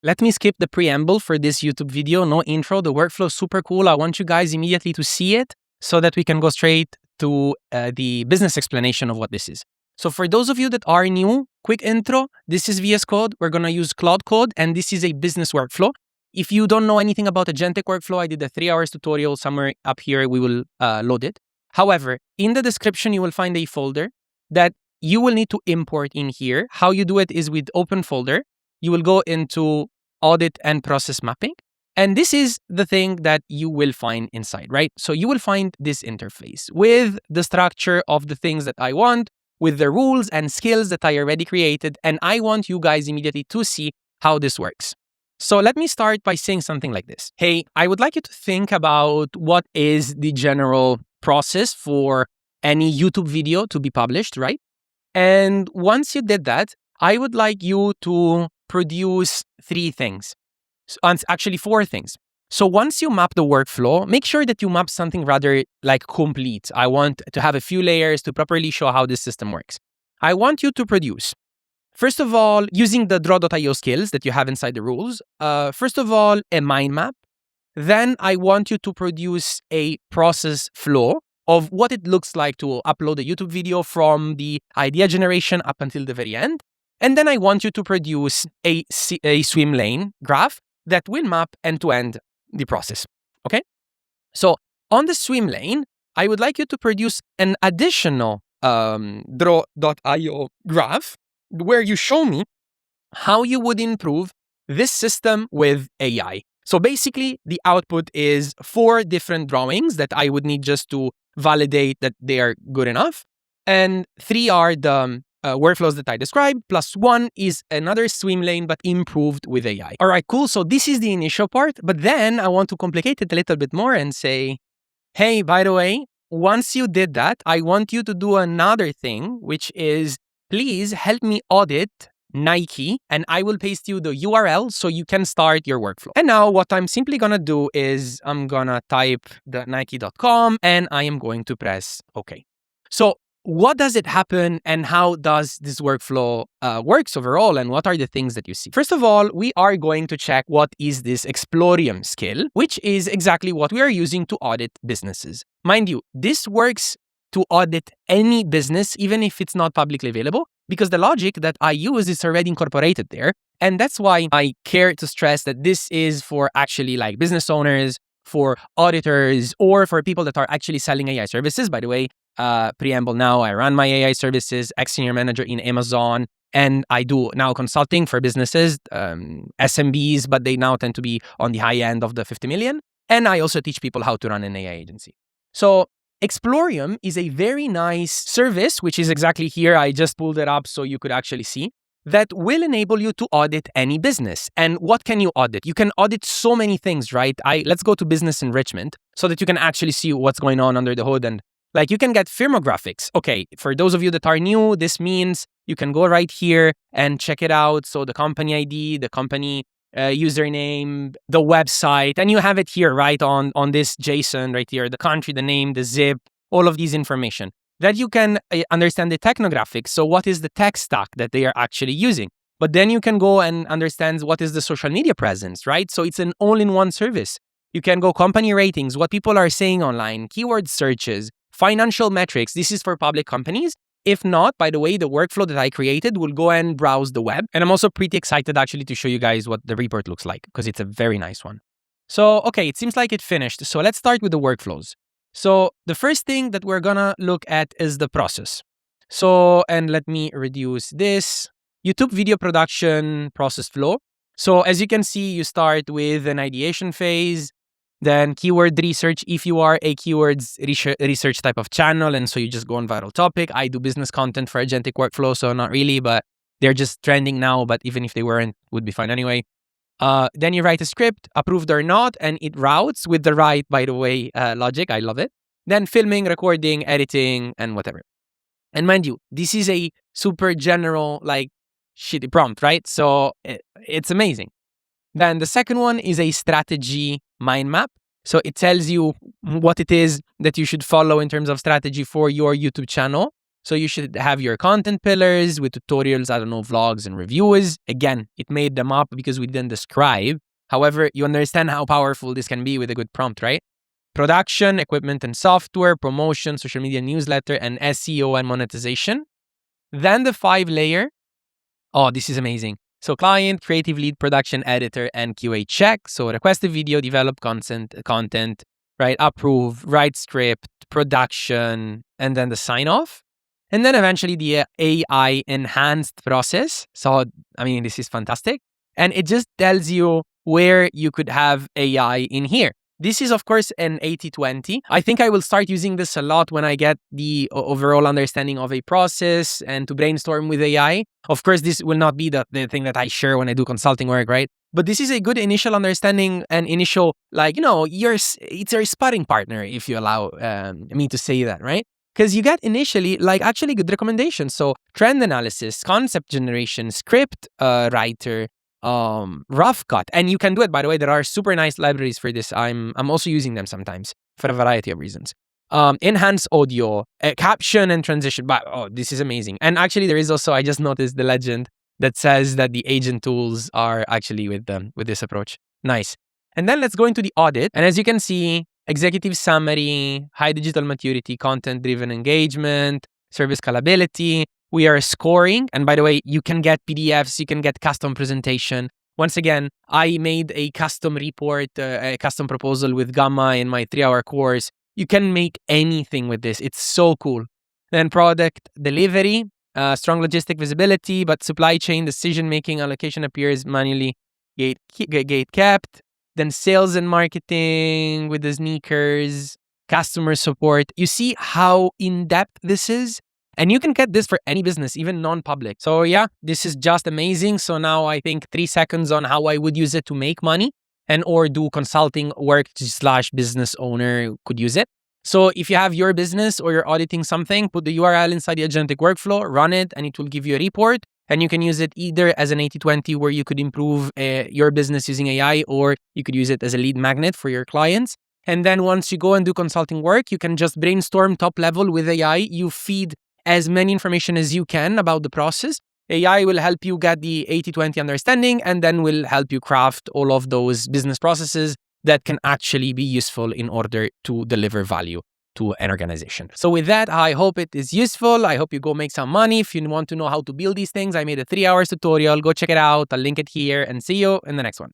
let me skip the preamble for this YouTube video. No intro. The workflow is super cool. I want you guys immediately to see it so that we can go straight to the business explanation of what this is. So for those of you that are new, quick intro. This is VS Code. We're going to use Claude Code, and this is a business workflow. If you don't know anything about agentic workflow, I did a 3 hours tutorial somewhere up here. We will load it. However, in the description, you will find a folder that you will need to import in here. How you do it is with open folder. You will go into audit and process mapping. And this is the thing that you will find inside, right? So you will find this interface with the structure of the things that I want, with the rules and skills that I already created. And I want you guys immediately to see how this works. So let me start by saying something like this. Hey, I would like you to think about what is the general process for any YouTube video to be published, right? And once you did that, I would like you to produce 3 things. Actually 4 things. So once you map the workflow, make sure that you map something rather like complete. I want to have a few layers to properly show how this system works. I want you to produce, first of all, using the draw.io skills that you have inside the rules, first of all, a mind map. Then I want you to produce a process flow of what it looks like to upload a YouTube video from the idea generation up until the very end. And then I want you to produce a swim lane graph that will map end-to-end the process, okay? So on the swim lane, I would like you to produce an additional draw.io graph where you show me how you would improve this system with AI. So basically, the output is 4 different drawings that I would need just to validate that they are good enough. And 3 are the workflows that I described, plus 1 is another swim lane, but improved with AI. All right, cool. So this is the initial part, but then I want to complicate it a little bit more and say, hey, by the way, once you did that, I want you to do another thing, which is please help me audit Nike, and I will paste you the URL so you can start your workflow. And now what I'm simply going to do is I'm going to type the Nike.com and I am going to press OK. So what does it happen and how does this workflow works overall, and what are the things that you see? First of all, we are going to check what is this Explorium skill, which is exactly what we are using to audit businesses. Mind you, this works to audit any business, even if it's not publicly available, because the logic that I use is already incorporated there. And that's why I care to stress that this is for actually like business owners, for auditors, or for people that are actually selling AI services. By the way, preamble now, I run my AI services, ex-senior manager in Amazon, and I do now consulting for businesses, SMBs, but they now tend to be on the high end of the 50 million. And I also teach people how to run an AI agency. So Explorium is a very nice service, which is exactly here. I just pulled it up so you could actually see, that will enable you to audit any business. And what can you audit? You can audit so many things, right? Let's go to business enrichment so that you can actually see what's going on under the hood. And like you can get firmographics. Okay, for those of you that are new, this means you can go right here and check it out. So the company ID, the company username, the website, and you have it here, right, on this JSON right here, the country, the name, the zip, all of these information. That you can understand the technographics. So what is the tech stack that they are actually using? But then you can go and understand what is the social media presence, right? So it's an all-in-one service. You can go company ratings, what people are saying online, keyword searches, financial metrics. This is for public companies. If not, by the way, the workflow that I created will go and browse the web. And I'm also pretty excited actually to show you guys what the report looks like, because it's a very nice one. So, okay, it seems like it finished. So let's start with the workflows. So the first thing that we're gonna look at is the process. So, and let me reduce this. YouTube video production process flow. So as you can see, you start with an ideation phase, then keyword research if you are a keywords research type of channel, and so you just go on viral topic. I do business content for agentic workflow, so not really, but they're just trending now, but even if they weren't, would be fine anyway. Then you write a script, approved or not, and it routes with the right, by the way, logic. I love it. Then filming, recording, editing, and whatever. And mind you, this is a super general, like, shitty prompt, right? So it's amazing. Then the second one is a strategy mind map. So it tells you what it is that you should follow in terms of strategy for your YouTube channel. So you should have your content pillars with tutorials, I don't know, vlogs and reviews. Again, it made them up because we didn't describe. However, you understand how powerful this can be with a good prompt, right? Production, equipment and software, promotion, social media newsletter, and SEO and monetization. Then the 5-layer. Oh, this is amazing. So client, creative lead, production, editor, and QA check. So request a video, develop content, right? Approve, write script, production, and then the sign off. And then eventually the AI enhanced process. So, I mean, this is fantastic. And it just tells you where you could have AI in here. This is, of course, an 80-20. I think I will start using this a lot when I get the overall understanding of a process and to brainstorm with AI. Of course, this will not be the thing that I share when I do consulting work, right? But this is a good initial understanding and initial, it's a sparring partner, if you allow me to say that, right? Because you get initially actually good recommendations. So trend analysis, concept generation, script writer, rough cut. And you can do it, by the way. There are super nice libraries for this. I'm also using them sometimes for a variety of reasons. Enhance audio, caption and transition. But this is amazing. And actually there is also, I just noticed the legend that says that the agent tools are actually with this approach. Nice. And then let's go into the audit. And as you can see, executive summary, high digital maturity, content-driven engagement, service scalability. We are scoring. And by the way, you can get PDFs, you can get custom presentation. Once again, I made a custom report, a custom proposal with Gamma in my 3-hour course. You can make anything with this. It's so cool. Then product delivery, strong logistic visibility, but supply chain decision-making allocation appears manually gate kept. Then sales and marketing with the sneakers, customer support. You see how in-depth this is? And you can get this for any business, even non-public. So yeah, this is just amazing. So now I think 3 seconds on how I would use it to make money and or do consulting work / business owner could use it. So if you have your business or you're auditing something, put the URL inside the agentic workflow, run it, and it will give you a report. And you can use it either as an 80-20 where you could improve your business using AI, or you could use it as a lead magnet for your clients. And then once you go and do consulting work, you can just brainstorm top level with AI. You feed as many information as you can about the process. AI will help you get the 80-20 understanding and then will help you craft all of those business processes that can actually be useful in order to deliver value to an organization. So with that, I hope it is useful. I hope you go make some money. If you want to know how to build these things, I made a 3-hour tutorial. Go check it out. I'll link it here and see you in the next one.